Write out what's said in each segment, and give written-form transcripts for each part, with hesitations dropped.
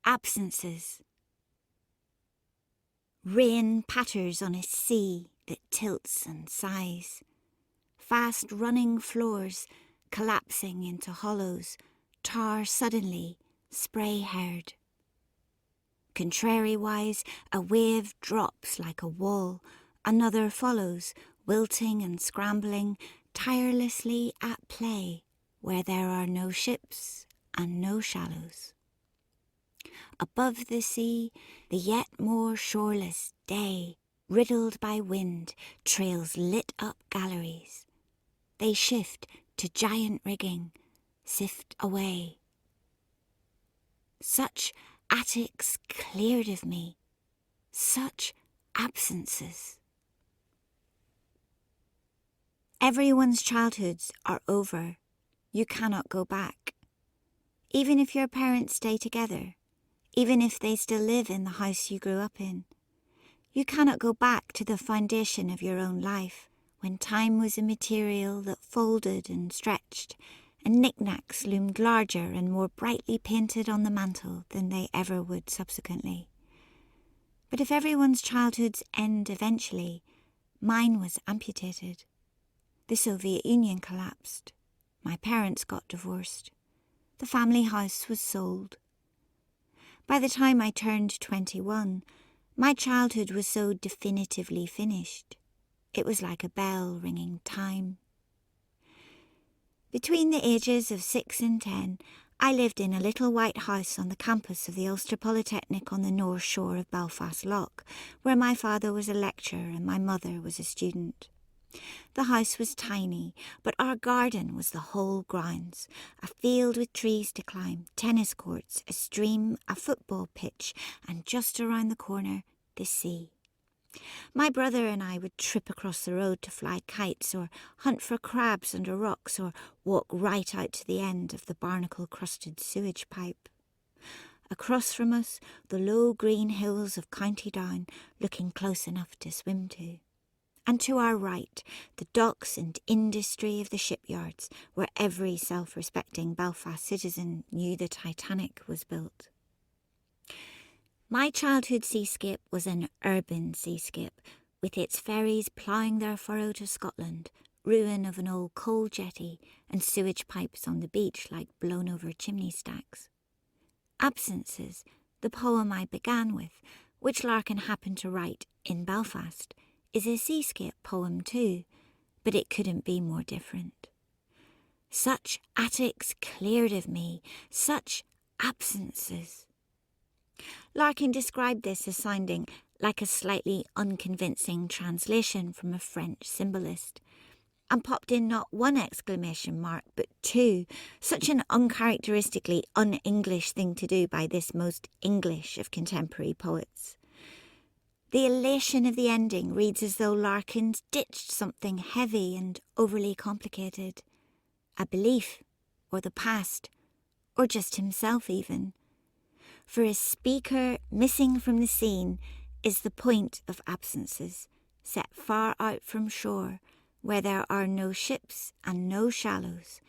Absences. Rain patters on a sea that tilts and sighs. Fast running floors collapsing into hollows, tar suddenly, spray-haired. Contrariwise, a wave drops like a wall, another follows, wilting and scrambling, tirelessly at play, where there are no ships and no shallows. Above the sea, the yet more shoreless day, riddled by wind, trails lit-up galleries. They shift to giant rigging, sift away. Such attics cleared of me, such absences. Everyone's childhoods are over. You cannot go back. Even if your parents stay together, even if they still live in the house you grew up in, you cannot go back to the foundation of your own life, when time was a material that folded and stretched, and knickknacks loomed larger and more brightly painted on the mantel than they ever would subsequently. But if everyone's childhoods end eventually, mine was amputated. The Soviet Union collapsed. My parents got divorced. The family house was sold. By the time I turned 21, my childhood was so definitively finished. It was like a bell ringing time. Between the ages of 6 and 10, I lived in a little white house on the campus of the Ulster Polytechnic on the north shore of Belfast Lough, where my father was a lecturer and my mother was a student. The house was tiny, but our garden was the whole grounds, a field with trees to climb, tennis courts, a stream, a football pitch, and just around the corner, the sea. My brother and I would trip across the road to fly kites or hunt for crabs under rocks or walk right out to the end of the barnacle-crusted sewage pipe. Across from us, the low green hills of County Down, looking close enough to swim to. And to our right, the docks and industry of the shipyards, where every self-respecting Belfast citizen knew the Titanic was built. My childhood seascape was an urban seascape, with its ferries ploughing their furrow to Scotland, ruin of an old coal jetty, and sewage pipes on the beach like blown-over chimney stacks. Absences, the poem I began with, which Larkin happened to write in Belfast, is a seascape poem too, but it couldn't be more different. Such attics cleared of me, such absences. Larkin described this as sounding like a slightly unconvincing translation from a French symbolist, and popped in not one exclamation mark, but two, such an uncharacteristically un-English thing to do by this most English of contemporary poets. The elation of the ending reads as though Larkin's ditched something heavy and overly complicated. A belief, or the past, or just himself even. For a speaker missing from the scene is the point of absences, set far out from shore, where there are no ships and no shallows,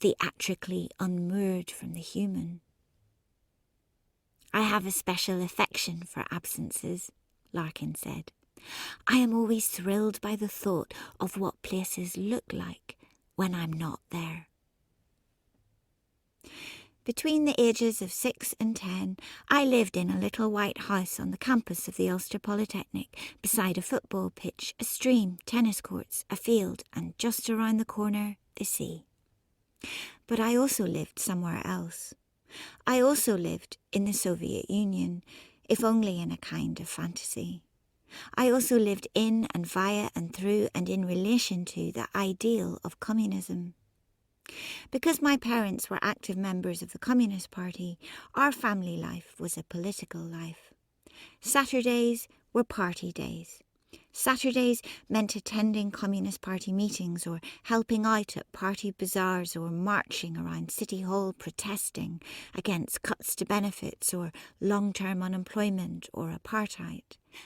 theatrically unmoored from the human. I have a special affection for absences, Larkin said. I am always thrilled by the thought of what places look like when I'm not there. Between the ages of 6 and 10, I lived in a little white house on the campus of the Ulster Polytechnic, beside a football pitch, a stream, tennis courts, a field, and just around the corner, the sea. But I also lived somewhere else. I also lived in the Soviet Union, if only in a kind of fantasy. I also lived in and via and through and in relation to the ideal of communism. Because my parents were active members of the Communist Party, our family life was a political life. Saturdays were party days. Saturdays meant attending Communist Party meetings or helping out at party bazaars or marching around City Hall protesting against cuts to benefits or long-term unemployment or apartheid.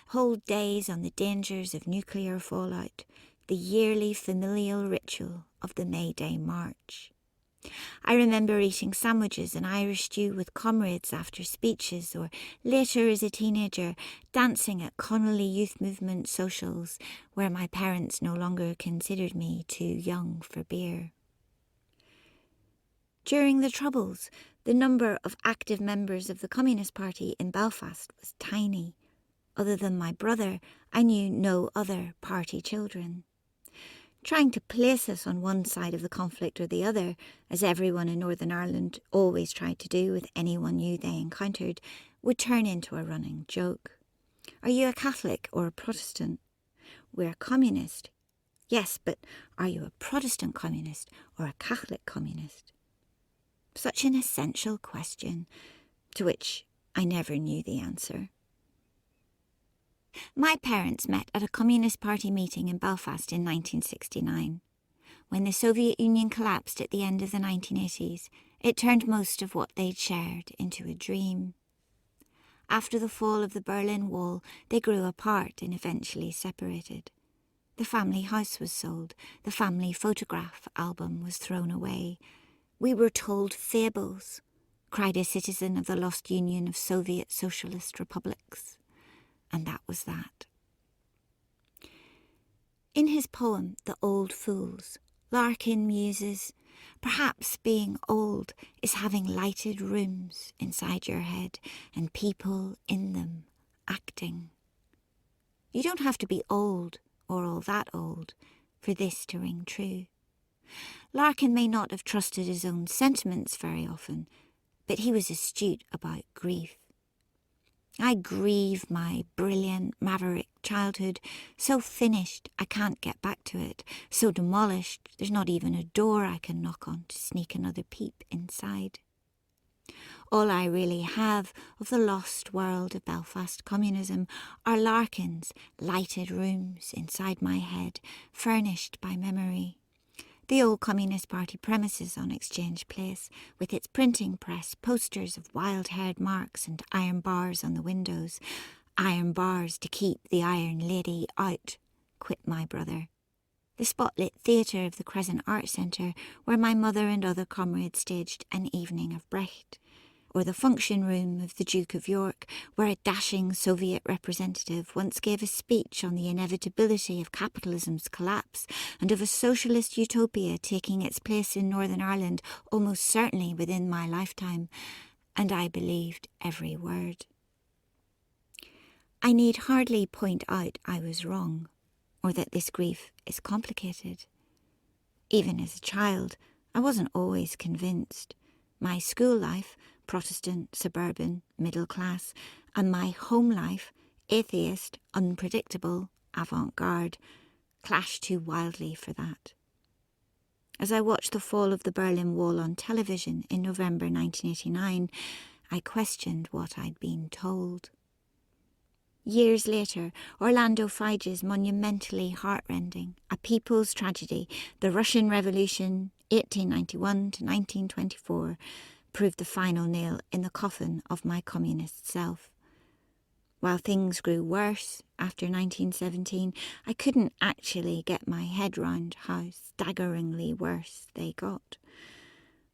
Whole days on the dangers of nuclear fallout, the yearly familial ritual of the May Day March. I remember eating sandwiches and Irish stew with comrades after speeches, or later as a teenager, dancing at Connolly Youth Movement socials where my parents no longer considered me too young for beer. During the Troubles, the number of active members of the Communist Party in Belfast was tiny. Other than my brother, I knew no other party children. Trying to place us on one side of the conflict or the other, as everyone in Northern Ireland always tried to do with anyone new they encountered, would turn into a running joke. Are you a Catholic or a Protestant? We're a communist. Yes, but are you a Protestant communist or a Catholic communist? Such an essential question, to which I never knew the answer. My parents met at a Communist Party meeting in Belfast in 1969. When the Soviet Union collapsed at the end of the 1980s, it turned most of what they'd shared into a dream. After the fall of the Berlin Wall, they grew apart and eventually separated. The family house was sold, the family photograph album was thrown away. We were told fables, cried a citizen of the lost Union of Soviet Socialist Republics. And that was that. In his poem, The Old Fools, Larkin muses, perhaps being old is having lighted rooms inside your head and people in them acting. You don't have to be old or all that old for this to ring true. Larkin may not have trusted his own sentiments very often, but he was astute about grief. I grieve my brilliant, maverick childhood, so finished I can't get back to it, so demolished there's not even a door I can knock on to sneak another peep inside. All I really have of the lost world of Belfast communism are Larkin's lighted rooms inside my head, furnished by memory. The old Communist Party premises on Exchange Place, with its printing press, posters of wild-haired marks and iron bars on the windows. Iron bars to keep the Iron Lady out, quit my brother. The spotlit theatre of the Crescent Art Centre, where my mother and other comrades staged An Evening of Brecht. Or the function room of the Duke of York, where a dashing Soviet representative once gave a speech on the inevitability of capitalism's collapse and of a socialist utopia taking its place in Northern Ireland almost certainly within my lifetime, and I believed every word. I need hardly point out I was wrong, or that this grief is complicated. Even as a child, I wasn't always convinced. My school life, Protestant, suburban, middle class, and my home life, atheist, unpredictable, avant-garde, clashed too wildly for that. As I watched the fall of the Berlin Wall on television in November 1989, I questioned what I'd been told. Years later, Orlando Fige's monumentally heartrending A People's Tragedy, The Russian Revolution, 1891 to 1924, proved the final nail in the coffin of my communist self. While things grew worse after 1917, I couldn't actually get my head round how staggeringly worse they got.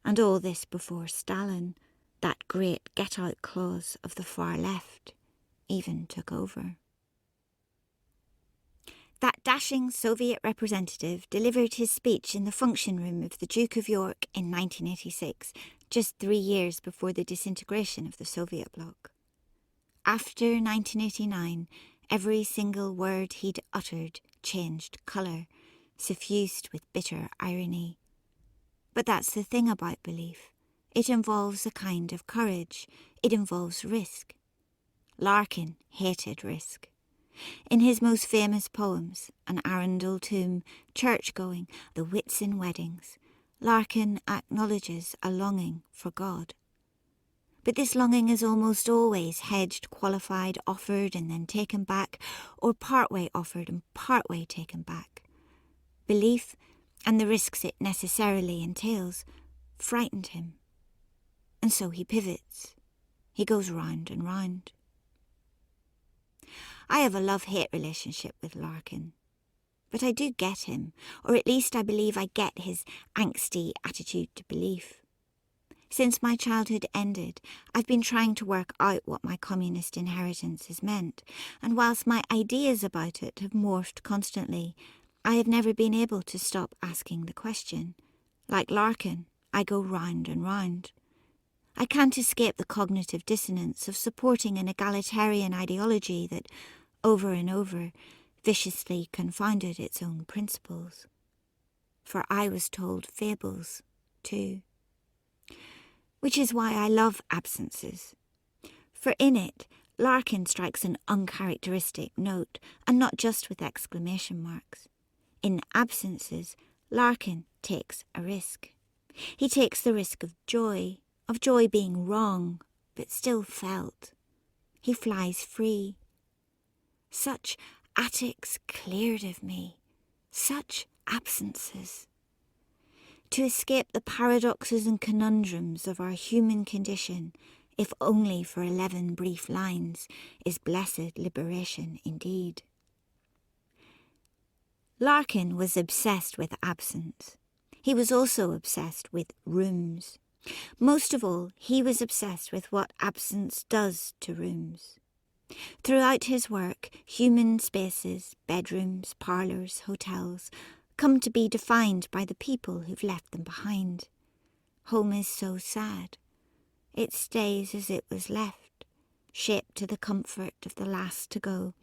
And all this before Stalin, that great get-out clause of the far left, even took over. That dashing Soviet representative delivered his speech in the function room of the Duke of York in 1986, just 3 years before the disintegration of the Soviet bloc. After 1989, every single word he'd uttered changed colour, suffused with bitter irony. But that's the thing about belief. It involves a kind of courage. It involves risk. Larkin hated risk. In his most famous poems, An Arundel Tomb, Church-Going, The Whitsun Weddings, Larkin acknowledges a longing for God. But this longing is almost always hedged, qualified, offered and then taken back, or partway offered and partway taken back. Belief, and the risks it necessarily entails, frightened him. And so he pivots. He goes round and round. I have a love-hate relationship with Larkin. But I do get him, or at least I believe I get his angsty attitude to belief. Since my childhood ended, I've been trying to work out what my communist inheritance has meant, and whilst my ideas about it have morphed constantly, I have never been able to stop asking the question. Like Larkin, I go round and round. I can't escape the cognitive dissonance of supporting an egalitarian ideology that, over and over, viciously confounded its own principles. For I was told fables, too. Which is why I love Absences. For in it, Larkin strikes an uncharacteristic note, and not just with exclamation marks. In Absences, Larkin takes a risk. He takes the risk of joy being wrong, but still felt. He flies free. Such attics cleared of me, such absences. To escape the paradoxes and conundrums of our human condition, if only for 11 brief lines, is blessed liberation indeed. Larkin was obsessed with absence. He was also obsessed with rooms. Most of all, he was obsessed with what absence does to rooms. Throughout his work, human spaces, bedrooms, parlours, hotels, come to be defined by the people who've left them behind. Home is so sad. It stays as it was left, shaped to the comfort of the last to go,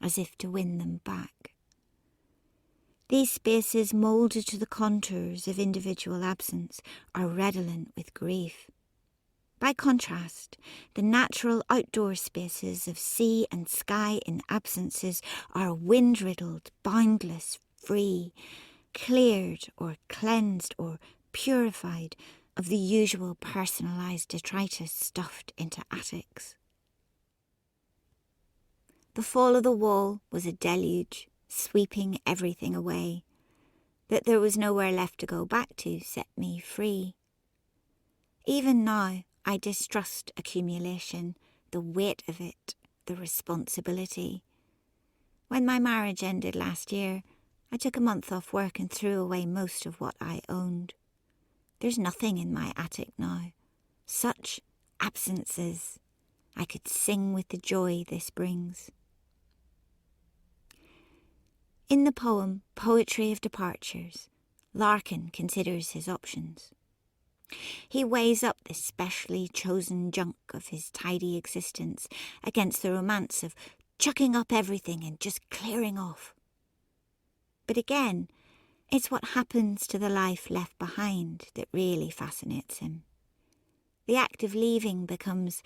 as if to win them back. These spaces, moulded to the contours of individual absence, are redolent with grief. By contrast, the natural outdoor spaces of sea and sky in absences are wind-riddled, boundless, free, cleared or cleansed or purified of the usual personalised detritus stuffed into attics. The fall of the wall was a deluge, sweeping everything away. That there was nowhere left to go back to set me free. Even now, I distrust accumulation, the weight of it, the responsibility. When my marriage ended last year, I took a month off work and threw away most of what I owned. There's nothing in my attic now. Such absences. I could sing with the joy this brings. In the poem Poetry of Departures, Larkin considers his options. He weighs up the specially chosen junk of his tidy existence against the romance of chucking up everything and just clearing off. But again, it's what happens to the life left behind that really fascinates him. The act of leaving becomes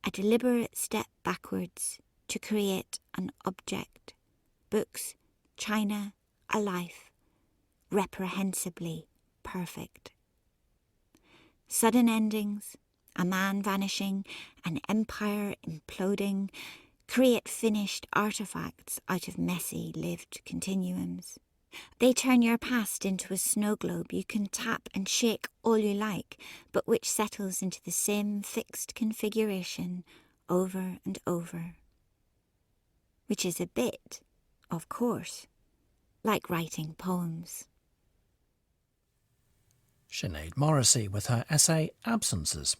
a deliberate step backwards to create an object, books, china, a life, reprehensibly perfect. Sudden endings, a man vanishing, an empire imploding, create finished artefacts out of messy lived continuums. They turn your past into a snow globe you can tap and shake all you like, but which settles into the same fixed configuration over and over. Which is a bit, of course, like writing poems. Sinead Morrissey with her essay Absences.